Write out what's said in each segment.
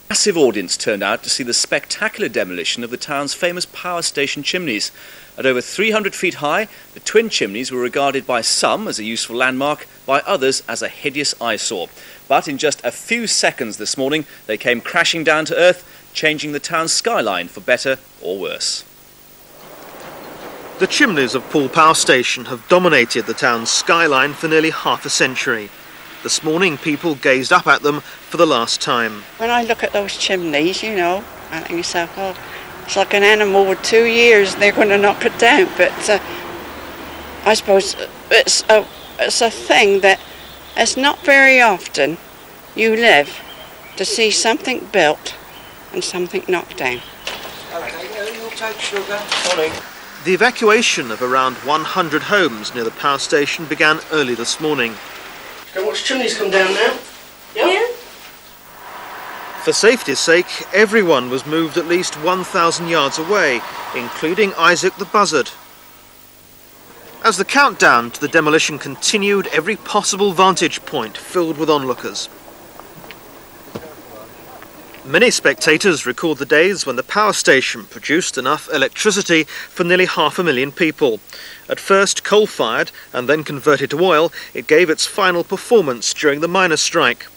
Massive audience turned out to see the spectacular demolition of the town's famous power station chimneys. At over 300 feet high, the twin chimneys were regarded by some as a useful landmark, by others as a hideous eyesore. But in just a few seconds this morning, they came crashing down to earth, changing the town's skyline for better or worse. The chimneys of Poole Power Station have dominated the town's skyline for nearly half a century. This morning, people gazed up at them for the last time. When I look at those chimneys, you know, I think to myself, oh, it's like an animal with 2 ears and they're going to knock it down. But I suppose it's a thing that it's not very often you live to see something built and something knocked down. Okay, you'll take sugar. Morning. The evacuation of around 100 homes near the power station began early this morning. Go watch chimneys come down now. Yeah? For safety's sake, everyone was moved at least 1,000 yards away, including Isaac the buzzard. As the countdown to the demolition continued, every possible vantage point filled with onlookers. Many spectators recall the days when the power station produced enough electricity for nearly 500,000 people. At first coal-fired and then converted to oil, it gave its final performance during the miners' strike.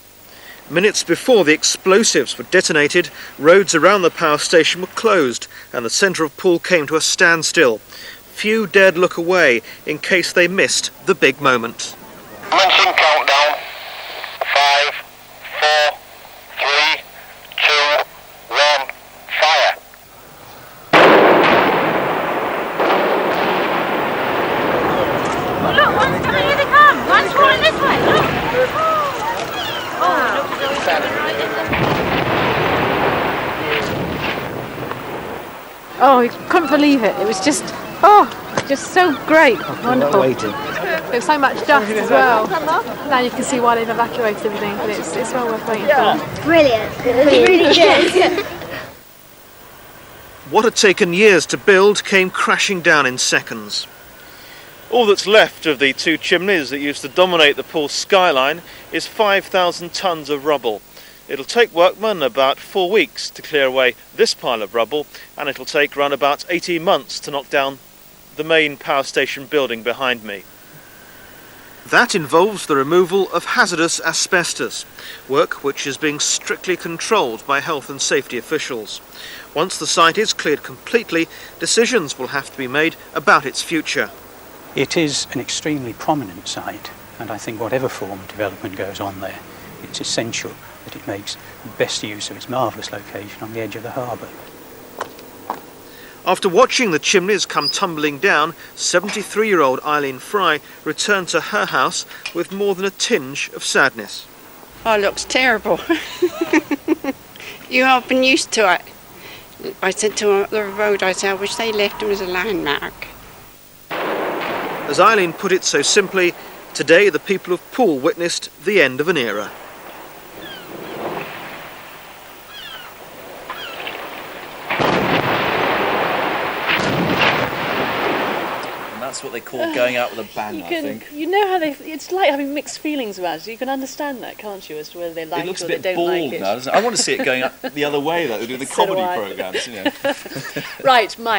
Minutes before the explosives were detonated, roads around the power station were closed and the centre of Poole came to a standstill. Few dared look away in case they missed the big moment. Commencing countdown. 5, 4, 3, 2, 1, fire. Oh, look, one's coming, here they come. One's falling this way, look. Oh, I couldn't believe it. It was just so great. Wonderful. There's so much dust as well. Now you can see why they've evacuated everything, but it's well worth waiting for. Brilliant. Really good. What had taken years to build came crashing down in seconds. All that's left of the two chimneys that used to dominate the Poole skyline is 5,000 tonnes of rubble. It'll take workmen about 4 weeks to clear away this pile of rubble, and it'll take around about 18 months to knock down the main power station building behind me. That involves the removal of hazardous asbestos, work which is being strictly controlled by health and safety officials. Once the site is cleared completely, decisions will have to be made about its future. It is an extremely prominent site, and I think whatever form of development goes on there, it's essential that it makes the best use of its marvellous location on the edge of the harbour. After watching the chimneys come tumbling down, 73-year-old Eileen Fry returned to her house with more than a tinge of sadness. Oh, it looks terrible. You have been used to it. I said to the road, I said, I wish they left them as a landmark. As Eileen put it so simply, today the people of Poole witnessed the end of an era. That's what they call going out with a bang, I think. You know how it's like having mixed feelings about it. You can understand that, can't you, as to whether they like it or they don't like it. It looks a bit bald now, doesn't it? I want to see it going up the other way, though, doing the comedy programmes, you know. Right, Mike.